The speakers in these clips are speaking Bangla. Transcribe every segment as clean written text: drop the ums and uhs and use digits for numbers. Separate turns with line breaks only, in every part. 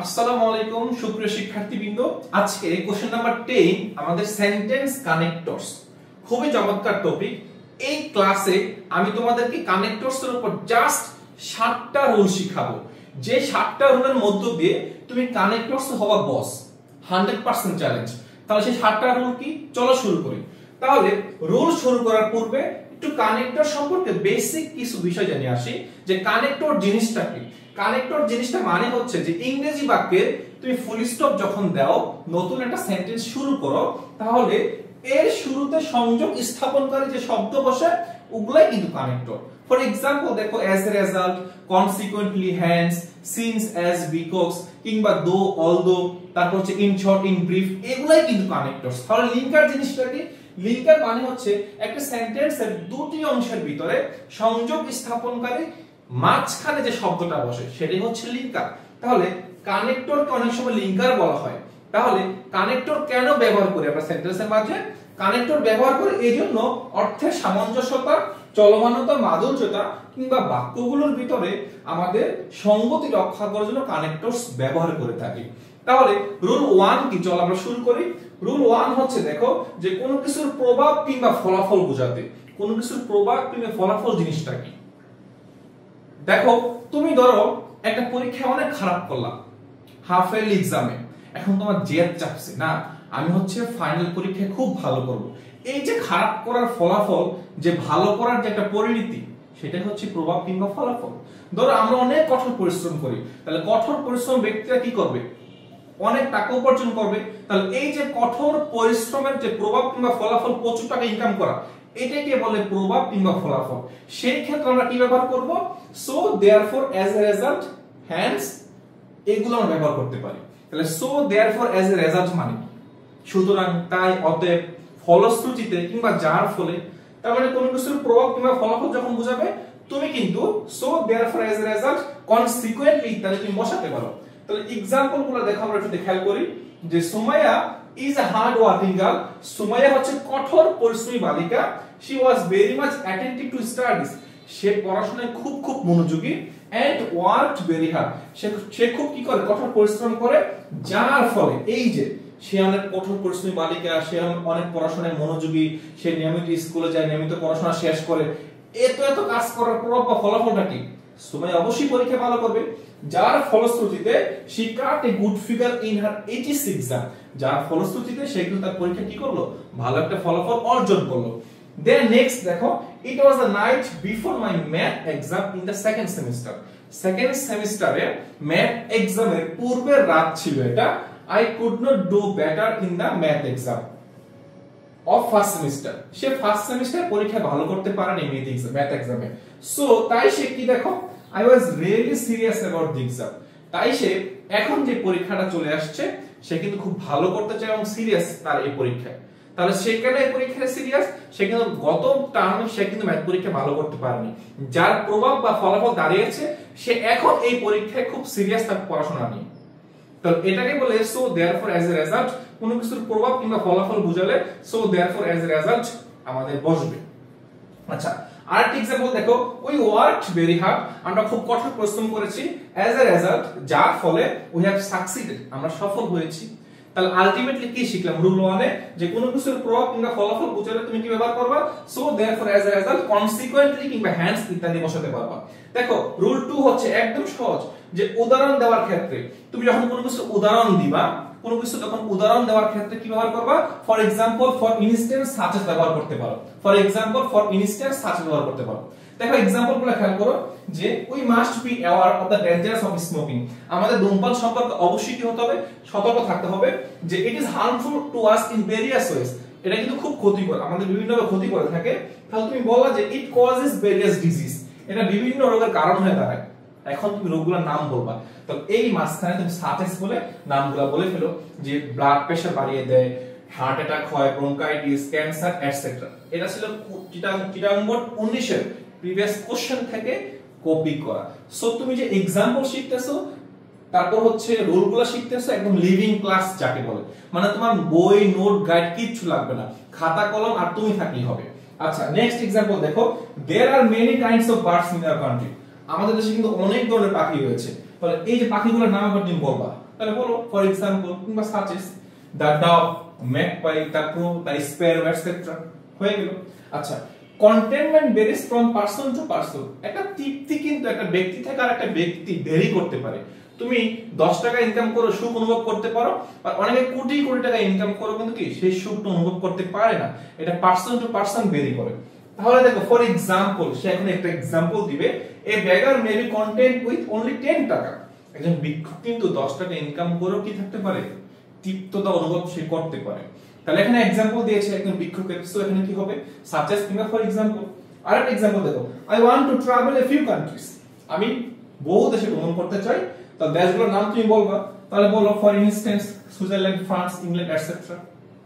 আসসালামু আলাইকুম সুপ্রিয় শিক্ষার্থীবৃন্দ। আজকে কোশ্চেন নাম্বার 10 আমাদের সেন্টেন্স কানেক্টরস, খুবই চমৎকার টপিক। এই ক্লাসে আমি তোমাদেরকে কানেক্টরস এর উপর জাস্ট 7টা রুল শিখাবো, যে 7টা রুলের মধ্য দিয়ে তুমি কানেক্টরস হওয়া বস, 100% চ্যালেঞ্জ। তাহলে সেই 7টা রুল কি, চলো শুরু করি। তাহলে রুল শুরু করার পূর্বে একটু কানেক্টর সম্পর্কে বেসিক কিছু বিষয় জেনে আসি, যে কানেক্টর জিনিসটা কি। কানেক্টর জিনিসটা মানে হচ্ছে যে ইংরেজি বাক্যে তুমি ফুল স্টপ যখন দাও, নতুন একটা সেন্টেন্স শুরু করো, তাহলে এর শুরুতে সংযোগ স্থাপনকারী যে শব্দ বসে ওগুলাই কিন্তু কানেক্টর। ফর এক্সাম্পল দেখো, as a result, consequently, hence, since, as, because, কিংবা দো, অলদো, তারপর হচ্ছে ইন শর্ট, ইন ব্রিফ, এগুলাই কিন্তু কানেক্টরস। তাহলে লিঙ্কার জিনিসটা কি? লিঙ্কার মানে হচ্ছে একটা সেন্টেন্সের দুটি অংশের ভিতরে সংযোগ স্থাপনকারী মাঝখানে যে শব্দটা বসে সেটাই হচ্ছে লিঙ্কার। তাহলে কানেক্টরকে অনেক সময় লিঙ্কার বলা হয়। তাহলে কানেক্টর কেন ব্যবহার করি আমরা সেন্টেন্সের মাঝে? কানেক্টর ব্যবহার করে এই জন্য অর্থের সামঞ্জস্যতা, চলমানতা, মাধুর্যতা কিংবা বাক্যগুলোর ভিতরে আমাদের সঙ্গতি রক্ষা করার জন্য কানেক্টরস ব্যবহার করে থাকি। তাহলে রুল 1 কি, চল আমরা শুরু করি। রুল 1 হচ্ছে, দেখো, যে কোনো কিছুর প্রভাব কিংবা ফলাফল বোঝাতে। কোনো কিছুর প্রভাব কিংবা ফলাফল জিনিসটা কি? দেখো, তুমি ধরো একটা পরীক্ষায় অনেক খারাপ করলাম, হাফ ইয়ারলি এক্সামে, এখন তোমার জেদ চাপছে, না আমি হচ্ছে ফাইনাল পরীক্ষায় খুব ভালো করব। এই যে খারাপ করার ফলাফল, যে ভালো করার যে একটা পরিণতি, সেটা হচ্ছে প্রভাব কিংবা ফলাফল। ধরো আমরা অনেক কঠোর পরিশ্রম করি, তাহলে কঠোর পরিশ্রম ব্যক্তিরা কি করবে? অনেক টাকা উপার্জন করবে। তাহলে এই যে কঠোর পরিশ্রমের যে প্রভাব কিংবা ফলাফল, প্রচুর টাকা ইনকাম করা, এটাকে বলে প্রভাব কিংবা ফলাফল। সেই ক্ষেত্রে আমরা কি ব্যবহার করব? So therefore, as a result, hence, এগুলো আমরা ব্যবহার করতে পারি। তাহলে so therefore, as a result মানে সুতরাং, তাই, অতএব, ফলশ্রুতিতে কিংবা যার ফলে। তার মানে কোনো কিছুর প্রভাব কিংবা ফলাফল যখন বোঝাবে, তুমি কিন্তু so therefore, as a result, consequently ইত্যাদি তুমি বসাতে পারো। তাহলে এক্সাম্পল গুলো দেখো, আমরা একটু খেয়াল করি। যে Sumaiya is a hard working girl, Sumaiya হচ্ছে কঠোর পরিশ্রমী বালিকা। She was very much attentive to studies, সে পড়াশোনায় খুব খুব মনোযোগী। এন্ড ওয়ার্কড ভেরি হার্ড, সে খুব কি করে, কঠোর পরিশ্রম করে। যার ফলে, এই যে সে অনেক কঠোর পরিশ্রমী বালিকা, সে অনেক পড়াশোনায় মনোযোগী, সে নিয়মিত স্কুলে যায়, নিয়মিত পড়াশোনা শেষ করে। এত এত কাজ করার প্রভাব বা ফলাফলটা কি? সুমাইয়া অবশ্যই পরীক্ষা ভালো করবে। যার ফলশ্রুতিতে she got a good figure in her HSC exam, যার ফলশ্রুতিতে সে কিন্তু তার পরীক্ষা কি করলো, ভালো একটা ফলাফল অর্জন করলো। দেন নেক্সট দেখো, it was the night before my math exam in the second semester, second সেমিস্টারে ম্যাথ এক্সামের পূর্বের রাত ছিল এটা। I could not do better in the math exam of first semester, say first semester পরীক্ষা ভালো করতে পারেনি ম্যাথ এক্সামে। সো তাই সে কি, দেখো, I was really serious about the exam, তাই সে এখন যে পরীক্ষাটা চলে আসছে, সে কিন্তু খুব ভালো করতে চায় এবং সিরিয়াস তার এই পরীক্ষায়। তাহলে সে কেন এই পরীক্ষায় সিরিয়াস? সে কিন্তু গত টার্মে সে কিন্তু ম্যাথ পরীক্ষা ভালো করতে পারেনি, যার প্রভাব বা ফলাফল দাঁড়িয়েছে সে এখন এই পরীক্ষায় খুব সিরিয়াস তার পড়াশোনা নিয়ে। তাহলে এটাকে বলে so therefore, as a result, কোনো কিছুর প্রভাব কিংবা ফলাফল বুঝালে so therefore, as a result আমাদের বসবে। আচ্ছা, আরেকটা एग्जांपल দেখো, উই ওয়ার্কড ভেরি হার্ড, আমরা খুব কঠোর পরিশ্রম করেছি। অ্যাজ এ রেজাল্ট, যার ফলে উই হ্যাভ সাকসিডেড, আমরা সফল হয়েছি। তাহলে আলটিমেটলি কি শিখলাম রুল 1 এ? যে কোনো কিছুর প্রভাব কিংবা ফলাফল বুঝালে তুমি কি ব্যবহার করবা? So therefore, as a result, consequently কিংবা হ্যান্স ইত্যাদি বসাতে পারবা। দেখো রুল 2 হচ্ছে একদম সহজ, যে উদাহরণ দেওয়ার ক্ষেত্রে তুমি যখন কোনো কিছু উদাহরণ দিবা, কোনো কিছু যখন উদাহরণ দেওয়ার ক্ষেত্রে কি ব্যবহার করবা? For example, for instance, such as ব্যবহার করতে পারো। For example, for instance, such as ব্যবহার করতে পারো। দেখো এক্সাম্পল গুলো খেয়াল করো, যে we must be aware of the dangerous of smoking, আমাদের ধূমপান সম্পর্কে অবশ্যই কি হতে হবে, সতর্ক থাকতে হবে। যে it is harmful to us in various ways, এটা কিন্তু খুব ক্ষতিকর, আমাদের বিভিন্নভাবে ক্ষতি করে থাকে। তাহলে তুমি বললা যে ইট কজেস ভেরিয়াস ডিজিজ, এটা বিভিন্ন রোগের কারণ হয়ে দাঁড়ায়। এখন তুমি রোগগুলোর নাম বলবা, তো এই মাঝখানে তুমি সাচেস বলে নামগুলো বলে ফেলো, যে ব্লাড প্রেশার বাড়িয়ে দেয়, হার্ট অ্যাটাক হয়, ব্রঙ্কাইটিস, ক্যান্সার এটসেট্রা। এটা ছিল চিটাগং বোর্ড 19 এর প্রিভিয়াস কোশ্চেন থেকে কপি করা। সো তুমি যে एग्जांपल শিখতেছো, তারপর হচ্ছে রুলগুলো শিখতেছো, একদম লিভিং ক্লাস যাকে বলে, মানে তোমার বই, নোট, গাইড কিচ্ছু লাগবে না, খাতা কলম আর তুমি থাকলেই হবে। আচ্ছা, নেক্সট एग्जांपल দেখো, there are many kinds of birds in our country, আমাদের দেশে কিন্তু অনেক ধরনের পাখি রয়েছে। তাহলে এই যে পাখিগুলোর নাম আবার তুমি বলবা, তাহলে বলো ফর এক্সাম্পল কিংবা সাজেস দা ডগ, ম্যাকপাই, দা ক্রো, দা স্প্যারো এটসেট্রা, হয়ে গেল। আচ্ছা, containment varies from person to person. একটা তৃপ্তি কিন্তু একটা ব্যক্তি থেকে আর একটা ব্যক্তি ভেরি করতে পারে। তুমি 10 টাকা ইনকাম করো, সুখ অনুভব করতে পারো, আর অনেকে কোটি কোটি টাকা ইনকাম করো কিন্তু কি সেই সুখটা অনুভব করতে পারে না। এটা পারসন টু পারসন ভেরি করে। তাহলে দেখো ফর এক্সাম্পল, সে এখন একটা এক্সাম্পল দিবে, a beggar may be content with only 10 taka. একজন ভিক্ষুক কিন্তু 10 টাকা ইনকাম করেও কি থাকতে পারে, তৃপ্ততা অনুভব সে করতে পারে। তাহলে এখানে এক্সাম্পল দিয়েছে একজন ভিক্ষুকের, সো এখানে কি হবে সাজেস কিংবা ফর এক্সাম্পল। আরেকটা এক্সাম্পল দেখো, I want to travel a few countries. আমি বহু দেশে ভ্রমণ করতে চাই, তো দেশগুলোর নাম তুমি বলবা, তাহলে বলো for instance Switzerland, France, England etcetera,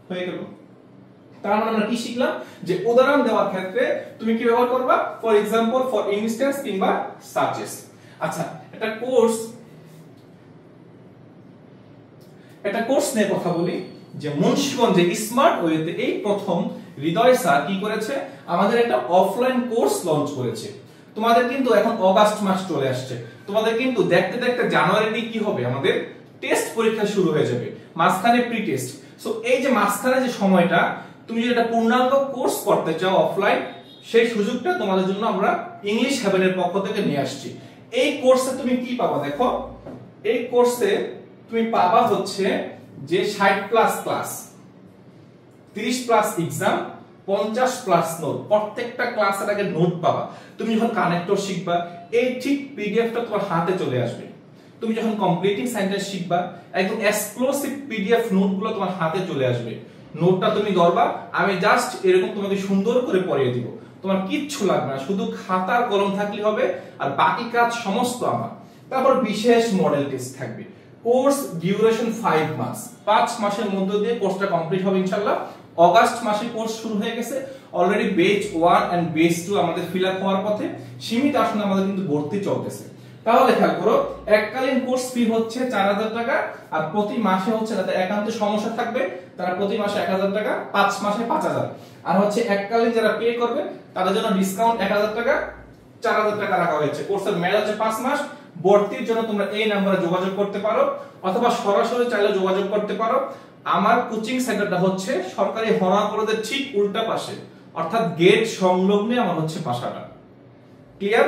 হয়ে গেল। তার মানে আমরা কি শিখলাম, যে উদাহরণ দেওয়ার ক্ষেত্রে তুমি কি ব্যবহার করবা, ফর এক্সাম্পল, ফর ইনস্ট্যান্স কিংবা সাজেস। আচ্ছা, একটা কোর্স নিয়ে কথা বলি, যে মুন্সিগঞ্জে স্মার্ট ওয়েতে এই প্রথম হৃদয় স্যার কি করেছে, আমাদের একটা অফলাইন কোর্স লঞ্চ করেছে। তোমাদের কিন্তু এখন অগাস্ট মাস চলে আসছে, তোমাদের কিন্তু দেখতে দেখতে জানুয়ারিতে কি হবে, আমাদের টেস্ট পরীক্ষা শুরু হয়ে যাবে, মাঝখানে প্রি টেস্ট। সো এই যে মাঝখানে যে সময়টা তুমি যদি একটা পূর্ণাঙ্গ কোর্স করতে চাও অফলাইন, সেই সুযোগটা তোমাদের জন্য আমরা ইংলিশ হেভেনের পক্ষ থেকে নিয়ে আসছি। এই কোর্সে তুমি কি পাবা দেখো, এই কোর্সে তুমি পাবা হচ্ছে যে 60+ ক্লাস, 30+ এক্সাম, 50+ নোট, প্রত্যেকটা ক্লাসের আগে নোট পাবা। তুমি যখন কানেক্টর শিখবা, এই ঠিক পিডিএফটা তোমার হাতে চলে আসবে। তুমি যখন কমপ্লিটিং সেন্টেন্স শিখবা, একদম এক্সক্লুসিভ পিডিএফ নোটগুলো তোমার হাতে চলে আসবে। নোটটা তুমি ধরবা, আমি জাস্ট এরকম তোমাকে সুন্দর করে পড়িয়ে দিব, তোমার কিচ্ছু লাগবে না, শুধু খাতার কলম থাকলে হবে, আর বাকি কাজ সমস্ত আমার। তারপর বিশেষ মডেল টেস্ট থাকবে। কোর্স ডিউরেশন 5 মাস, 5 মাসের মধ্যে দিয়ে কোর্সটা কমপ্লিট হবে ইনশাআল্লাহ। অগাস্ট মাসে কোর্স শুরু হয়ে গেছে, অলরেডি বেচ 1 এন্ড বেচ 2 আমাদের ফিল আপ হওয়ার পথে, সীমিত আসনে আমাদের কিন্তু ভর্তি চলতেছে। তাহলে খেয়াল করো, এককালীন কোর্স ফি হচ্ছে 4000 টাকা, আর প্রতি মাসে হচ্ছে, যাতে একান্ত সমস্যা থাকবে তারা প্রতি মাসে 1000 টাকা, 5 মাসে 5000। আর হচ্ছে এককালীন যারা পে করবে তাদের জন্য ডিসকাউন্ট 1000 টাকা, 4000 টাকা রাখা হয়েছে। কোর্সের মেয়াদ হচ্ছে 5 মাস। ভর্তির জন্য তোমরা এই নম্বরে যোগাযোগ করতে পারো, অথবা সরাসরি চাইলে যোগাযোগ করতে পারো। আমার কোচিং সেন্টারটা হচ্ছে সরকারি হরা কলেজের ঠিক উল্টা পাশে, অর্থাৎ গেট সংলগ্নে আমার হচ্ছে বাসাটা। ক্লিয়ার?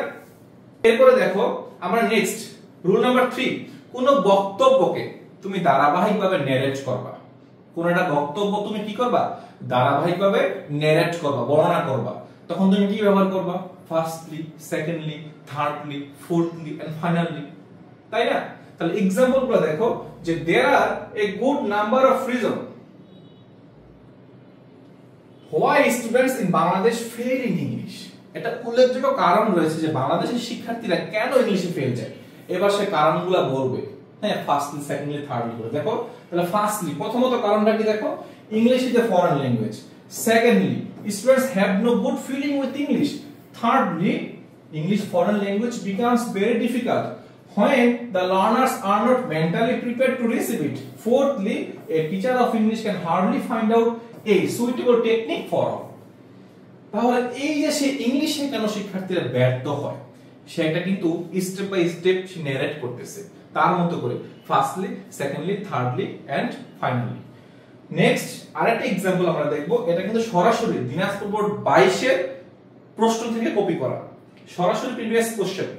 এরপরে দেখো আমরা নেক্সট রুল নাম্বার 3, কোন বক্তব্যকে তুমি ধারাবাহিকভাবে ন্যারেট করবা। কোন একটা বক্তব্য তুমি কি করবা, ধারাবাহিকভাবে ন্যারেট করবা, বর্ণনা করবা। তখন তুমি কি ব্যবহার করবা, firstly, secondly, thirdly, fourthly and finally, তাই না? তাহলে एग्जांपल গুলো দেখো, যে there are a good number of reasons why students in Bangladesh fail in English। এটা উল্লেখযোগ্য কারণ রয়েছে যে বাংলাদেশের শিক্ষার্থীরা কেন ইংলিশে ফেল যায়। এবার সে কারণগুলো বলবে, হ্যাঁ, ফার্স্টলি, সেকেন্ডলি, থার্ডলি করে দেখো। তাহলে ফার্স্টলি, প্রথমত কারণটা কি দেখো, English is a foreign language. Secondly, students have no good feeling with English. Thirdly, English foreign language becomes very difficult when the learners are not mentally prepared to receive it. Fourthly, a teacher of English can hardly find out a suitable technique for all. তাহলে এই যে সে ইংলিশে কেন শিক্ষার্থীরা ব্যর্থ হয়, সেটা কিন্তু স্টেপ বাই স্টেপ সে ন্যারেট করতেছে তার মতো করে, firstly, secondly, thirdly and finally. Next আরেকটা एग्जांपल আমরা দেখব, এটা কিন্তু সরাসরি দিনাজপুর বোর্ড 22 এর প্রশ্ন থেকে কপি করা, সরাসরি প্রিভিয়াস কোশ্চেন।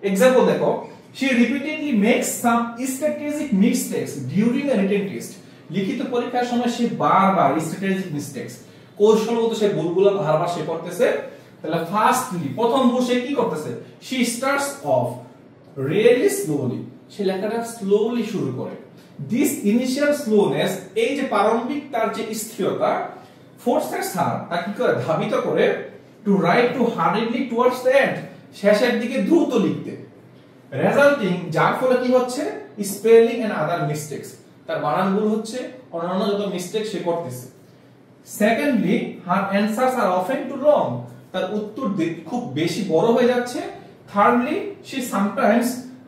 एग्जांपल দেখো, she repeatedly makes some strategic mistakes during a written test। লিখিত পরীক্ষার সময় সে বারবার strategic mistakes, কৌশলগত সে ভুলগুলো বারবার সে করতেছে। তাহলে ফার্স্টলি, প্রথম ভুল সে কি করতেছে, she starts off really slowly, সে লেখাটা স্লোলি শুরু করে। this initial slowness, এই যে প্রারম্ভিক তার যে স্থিরতা, forces her, তাকে কি করে, ধাবিত করে to write too hurriedly towards the end, শেষের দিকে দ্রুত লিখতে। resulting, যার ফলে কি হচ্ছে, spelling and other mistakes, তার বানান ভুল হচ্ছে, অন্যান্য যত মিস্টেক সে করতেছে। secondly, her answers are often too long, তার উত্তর খুব বেশি বড় হয়ে যাচ্ছে। thirdly, she sometimes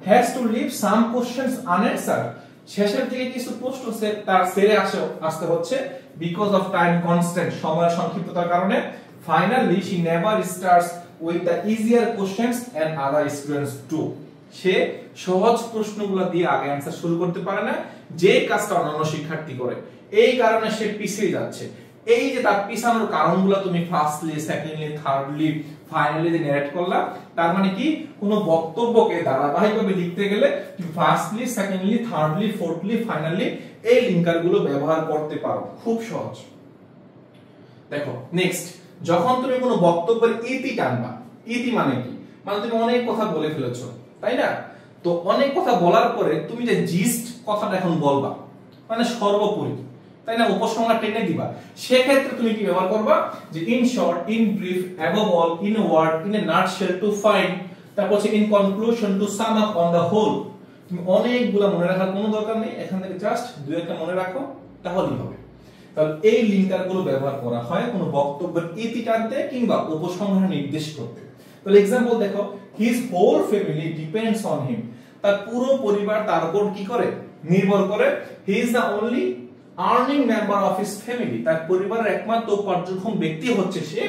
has to leave some questions unanswered, শেষের দিকে কিছু প্রশ্ন তার ছেড়ে আসতে হচ্ছে because of time constraint, সময়ের সংক্ষিপ্ততার কারণে। finally, she never starts with the easier questions and other students too, সে সহজ প্রশ্নগুলো দিয়ে আগে অ্যানসার শুরু করতে পারে না, যে কাজটা অন্যান্য শিক্ষার্থী করে, এই কারণে সে পিছিয়ে যাচ্ছে। এই যে তার পিছানোর কারণগুলো তুমি ফার্স্টলি, সেকেন্ডলি, থার্ডলি, ফাইনালি যে ন্যারেট করলা, তার মানে কি কোনো বক্তব্যকে ধারাবাহিকভাবে লিখতে গেলে তুমি firstly, secondly, thirdly, fourthly, finally এই লিঙ্কার গুলো ব্যবহার করতে পারো, খুব সহজ। দেখো নেক্সট, যখন তুমি কোনো বক্তব্যের ইতি টানবা, ইতি মানে কি, মানে তুমি অনেক কথা বলে ফেলেছো, তাই না? তো অনেক কথা বলার পরে তুমি যে জিস্ট কথাটা এখন বলবা, মানে সর্বোপরি, তাই না, উপসংহার টেনে দিবা, সেক্ষেত্রে তুমি কি ব্যবহার করবা, যে in short, in brief, above all, in a word, in a nutshell, to find, তারপর হচ্ছে in conclusion, to sum up, on the whole. তুমি অনেকগুলো মনে রাখার কোনো দরকার নেই, এখান থেকে জাস্ট দুই একটা মনে রাখো তাহলেই হবে। তাহলে এই লিঙ্কার গুলো ব্যবহার করা হয় কোনো বক্তব্যের ইতি টানতে কিংবা উপসংহার নির্দেশ করতে। তাহলে एग्जांपल দেখো, his whole family depends on him, তার পুরো পরিবার তার উপর কি করে, নির্ভর করে। He is the only earning member of his family, তার পরিবারের একমাত্র উপার্জনক্ষম ব্যক্তি হচ্ছে সে।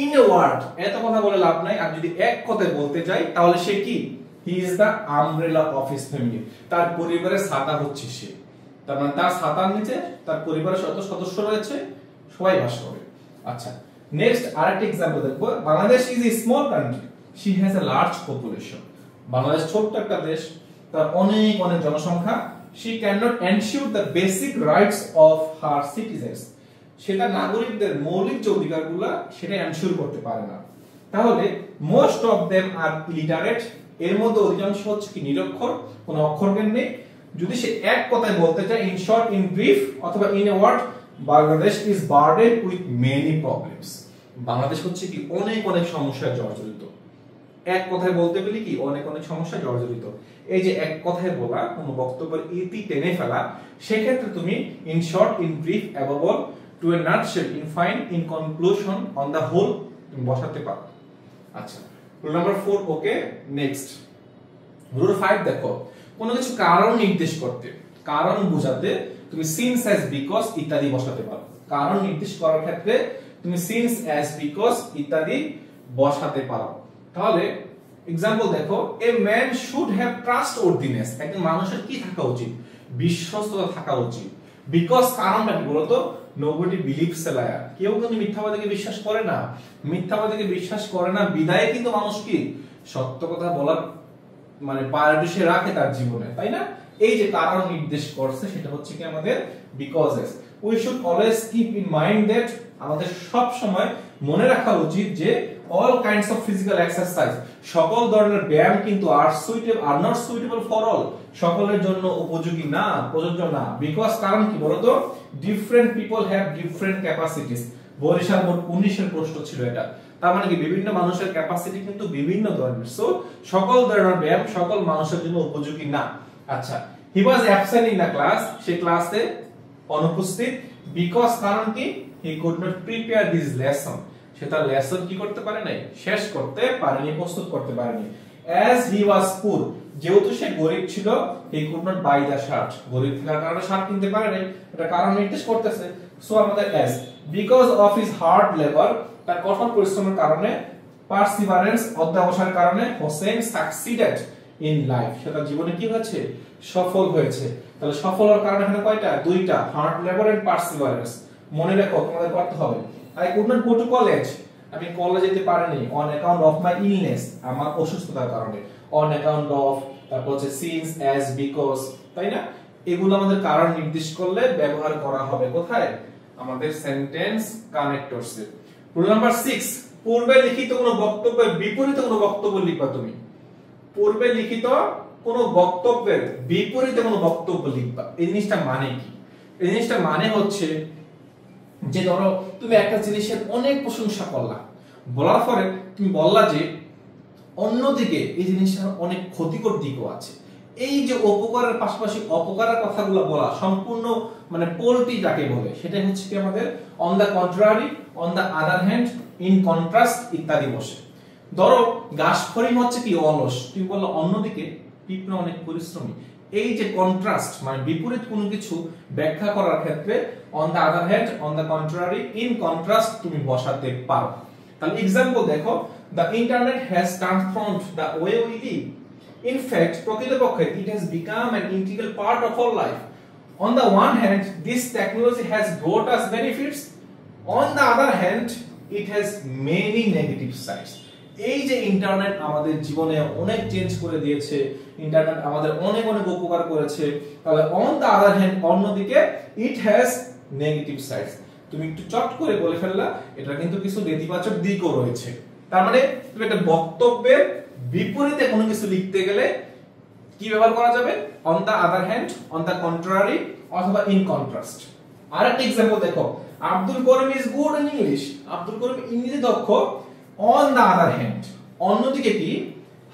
ইন এ ওয়ার্ড, এত কথা বলে লাভ নাই, আর যদি এক কথায় বলতে যাই তাহলে সে কি, he is the umbrella of his family, তার পরিবারের ছাতা হচ্ছে সে। তার মানে তার ছাতার নিচে তার পরিবারের যত সদস্য রয়েছে সবাই বাস করে। আচ্ছা নেক্সট আরেকটা एग्जांपल দেখব, Bangladesh is a small country, she has a large population, Bangladesh ছোট্ট একটা দেশ, তার অনেক অনেক জনসংখ্যা। She can not ensure the basic rights of her citizens, সেটা নাগরিকদের মৌলিক যে অধিকারগুলো সেটা এনশিওর করতে পারে না। তাহলে most of them are illiterate, এর মধ্যে অধিকাংশ হচ্ছে কি নিরক্ষর, কোনো অক্ষরজ্ঞান নেই। যদি সে এক কথায় বলতে চায়, ইন শর্ট, ইন ব্রিফ অথবা in a word, Bangladesh is burdened with many problems, Bangladesh হচ্ছে কি অনেক অনেক সমস্যায় জর্জরিত। এক কথায় বলতে গেলে কি অনেক অনেক সমস্যায় জর্জরিত। এই যে এক কথায় বলা, কোনো বক্তব্যের ইতি টেনে ফেলা, সেক্ষেত্রে তুমি in short, in brief, above all, to a nutshell, in fine, in conclusion, on the whole তুমি বসাতে পারো। আচ্ছা rule number 4 okay. Next rule 5 দেখো, কোনো কিছু কারণ নির্দেশ করতে, কারণ বোঝাতে তুমি সিন্স, অ্যাজ, বিকজ ইত্যাদি বসাতে পারো। কারণ নির্দেশ করার ক্ষেত্রে তুমি সিন্স, অ্যাজ, বিকজ ইত্যাদি বসাতে পারো। তাহলে एग्जांपल দেখো, এ ম্যান শুড হ্যাভ ট্রাস্টওয়ার্দিনেস, একজন মানুষের কি থাকা উচিত, বিশ্বস্ততা থাকা উচিত। বিকজ কারণটা কি বলতো, নোবডি বিলিভস এ লায়ার, কেউ কিন্তু মিথ্যাবাদীকে বিশ্বাস করে না, মিথ্যাবাদীকে বিশ্বাস করে না বিদায় কিন্তু মানুষ কি সত্য কথা বলার মানে প্রায়োরিটি সে রাখে তার জীবনে, তাই না? এই যে কারণ নির্দেশ করছে সেটা হচ্ছে কি আমাদের বিকজেস। We should always keep in mind that, আমাদের সব সময় মনে রাখা উচিত যে all kinds of physical exercise, সকল ধরনের ব্যায়াম কিন্তু আর নট সুইটেবল ফর অল, সকলের জন্য উপযোগী না, প্রযোজ্য না। বিকজ কারণ কি বলতো, different people have different capacities, Barishal board 19 এর প্রশ্ন ছিল এটা। তার মানে কি বিভিন্ন মানুষের ক্যাপাসিটি কিন্তু বিভিন্ন ধরনের, সো সকল ধরনের ব্যায়াম সকল মানুষের জন্য উপযোগী না। আচ্ছা he was absent in the class, সে ক্লাসে অনুপস্থিত। বিকজ কারণ কি, he could not prepare his lesson, সে তার লেসন কি করতে পারে নাই, শেষ করতে পারেনি, প্রস্তুত করতে পারেনি। অ্যাজ হি ওয়াজ পুর, যেহেতু সে গরিব ছিল, he could not buy the shirt, গরিব থাকার কারণে শার্ট কিনতে পারে নাই, এটা কারণ নির্দেশ করতেছে। সো আমাদের as. Because of his hard labour, তার কঠোর পরিশ্রমের কারণে। পারসিভারেন্স, অধ্যবসায়ের কারণে। হোসেন সাকসিডেড ইন লাইফ, সে তার জীবনে কি হয়েছে, সফল হয়েছে। তাহলে সফল হওয়ার কারণ এখানে কয়টা, দুইটা, হার্ড লেবার এন্ড পারসিভারেন্স। মনে রাখো তোমাদের করতে হবে। I could not go to college, আমি কলেজে যেতে পারিনি, on account of my illness, আমার অসুস্থতার কারণে। অন অ্যাকাউন্ট অফ, তারপর হচ্ছে সিন্স, অ্যাজ, বিকজ, তাই না? এগুলো আমাদের কারণ নির্দেশ করলে ব্যবহার করা হবে কোথায়, আমাদের সেন্টেন্স কানেক্টরসে। রুল নাম্বার 6, পূর্বে লিখিত কোনো বক্তব্যের বিপরীতে কোনো বক্তব্য লিখবা তুমি। পূর্বে লিখিত কোনো বক্তব্যের বিপরীতে কোনো বক্তব্য লিখবা। এই জিনিসটা মানে কি? এই জিনিসটা মানে হচ্ছে যে ধরো তুমি একটা জিনিসের অনেক প্রশংসা করলা, বলার পরে তুমি বললা যে অন্যদিকে এই জিনিসটার অনেক ক্ষতিকর দিকও আছে। এই যে উপকারের পাশাপাশি অপকারের কথাগুলো বলা, সম্পূর্ণ মানে পোলটি যাকে বলে, সেটাই হচ্ছে কি আমাদের on the contrary, on the other hand, in contrast ইত্যাদি বসে। ধরো ঘাসফড়িং হচ্ছে কি অলস, তুমি বললো অন্যদিকে পিঁপড়া অনেক পরিশ্রমী। এই যে কন্ট্রাস্ট মানে বিপরীত কোনো কিছু ব্যাখ্যা করার ক্ষেত্রে on the other hand, on the contrary, in contrast তুমি বসাতে পারো। তাহলে एग्जांपल দেখো, the internet has transformed the way we live, In fact, প্রকৃতপক্ষে it has become an integral part of our life. On the one hand, this technology has brought us benefits. On the other hand, it has many negative sides. এই যে ইন্টারনেট আমাদের জীবনে অনেক চেঞ্জ করে দিয়েছে, ইন্টারনেট আমাদের অনেক অনেক উপকার করেছে, তাহলে অন দ্য আদার হ্যান্ড অন্যদিকে ইট হ্যাজ নেগেটিভ সাইডস। তুমি একটু চট করে বলে ফেললা, এটা কিন্তু কিছু নেতিবাচক দিকও রয়েছে। তার মানে তুমি একটা বক্তব্যের বিপরীতে কোনো কিছু লিখতে গেলে কি ব্যবহার করা যাবে? On the other hand, on the contrary অথবা ইন কন্ট্রাস্ট। আরেকটা एग्जांपल দেখো, Abdul Karim is good in English. Abdul Karim Ingreji দক্ষ। অন দ্য আদার হ্যান্ড, অন্যদিকে কি?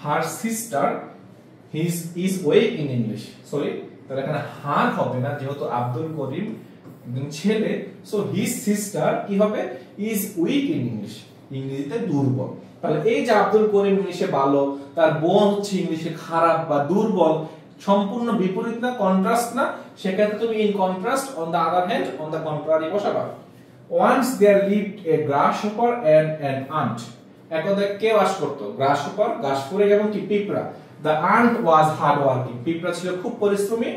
Her sister is weak in English. Sorry, তাহলে এখানে হার হবে না, যেহেতু আব্দুল করিম ছেলে, সো হিজ সিস্টার কি হবে? ইজ উইক ইন ইংলিশ, ইংরেজিতে দুর্বল। তাহলে এই যে আব্দুল করিম ইংলিশে ভালো, তার বোন হচ্ছে ইংলিশে খারাপ বা দুর্বল, সম্পূর্ণ বিপরীত না, কন্ট্রাস্ট না, সেক্ষেত্রে তুমি in contrast, on the other hand, on the contrary বসাবা। Once there lived a grasshopper and an ant. একদা কে বাস করত? গ্রাসহপার, ঘাসফড়িং এবং কি পিঁপড়া। The ant was hard working. পিঁপড়া ছিল খুব পরিশ্রমী।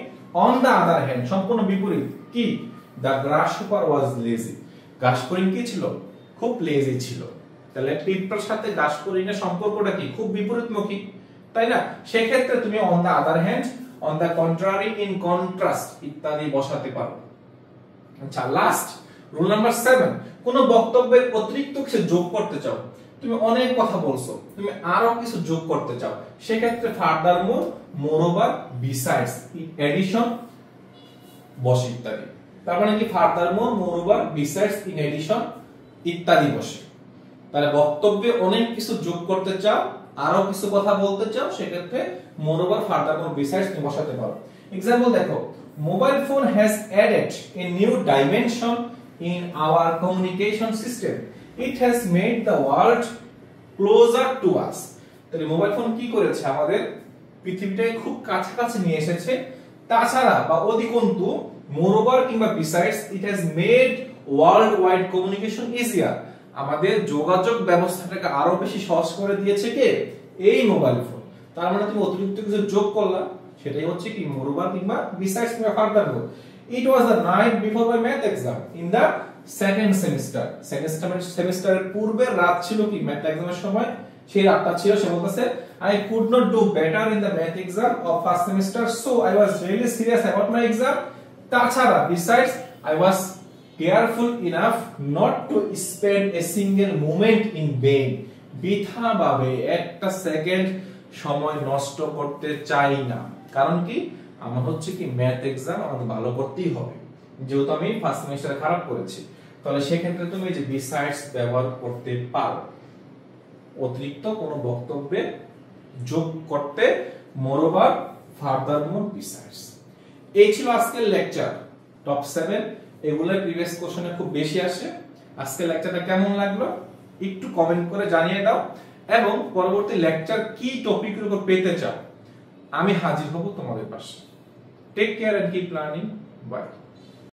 On the other hand, সম্পূর্ণ বিপরীত কি? The grasshopper was lazy. ঘাসফড়িং কি ছিল? খুব লেজি ছিল। তাহলে পিঁপড়ার সাথে ঘাসফড়িং এর সম্পর্কটা কি? খুব বিপরীতমুখী, তাই না? সেই ক্ষেত্রে তুমি on the other hand, on the contrary, in contrast ইত্যাদি বসাতে পারো। আচ্ছা, লাস্ট রুল নাম্বার 7, কোন বক্তব্যের অতিরিক্ত কিছু যোগ করতে চাও, তুমি অনেক কথা বলছো, তুমি আরো কিছু যোগ করতে চাও, সেক্ষেত্রে furthermore, moreover, besides, addition বসে ইত্যাদি। তার মানে কি? Furthermore, moreover, besides, in addition ইত্যাদি বসে। তাহলে বক্তব্যে অনেক কিছু যোগ করতে চাও, আরো কিছু কথা বলতে চাও, সেক্ষেত্রে মোরওভার, ফার্দার মোর, বিসাইডস তুমি বসাতে পারো। एग्जांपल দেখো, mobile phone has added a new dimension in our communication system. It has made the world closer to us. তাহলে মোবাইল ফোন কি করেছে? আমাদের পৃথিবীটাকে খুব কাছাকাছি নিয়ে এসেছে। তাছাড়া বা অধিকন্তু, মোরওভার কিংবা besides, it has made world wide communication easier. আমাদের যোগাযোগ ব্যবস্থাটাকে আরো বেশি সহজ করে দিয়েছে কে? এই মোবাইল ফোন। তার মানে তুমি অতিরিক্ত কিছু যোগ করলা, সেটাই হচ্ছে কি? মোরওভার কিংবা বিসাইডস কিংবা further more. It was the night before my math exam in the second semester. সেমিস্টারের পূর্বের রাত ছিল কি? ম্যাথ এক্সামের সময় সেই রাতটা ছিল। সে বলতেছে, I could not do better in the math exam of first semester, so I was really serious about my exam. তাছাড়া besides, I was careful enough not to spend a single moment in vain. বৃথাভাবে একটা সেকেন্ড সময় নষ্ট করতে চাই না। কারণ কি? আমার হচ্ছে কি ম্যাথ এক্সাম, আমাকে ভালো করতেই হবে, যেহেতু আমি ফার্স্ট সেমিস্টারে খারাপ করেছি। তাহলে সেক্ষেত্রে তুমি এই যে বিসাইডস ব্যবহার করতে পারো। অতিরিক্ত কোনো বক্তব্যে যোগ করতে মোরওভার, ফার্দার মোর, বিসাইডস। এই ছিল আজকের লেকচার টপ 7। এগুলো প্রিভিয়াস কোশ্চেনে খুব বেশি আসে। আজকের লেকচারটা কেমন লাগলো একটু কমেন্ট করে জানিয়ে দাও, এবং পরবর্তী লেকচার কি টপিকের উপর পেতে চাও, আমি হাজির হব তোমাদের পাশে। Take care and keep learning. Bye.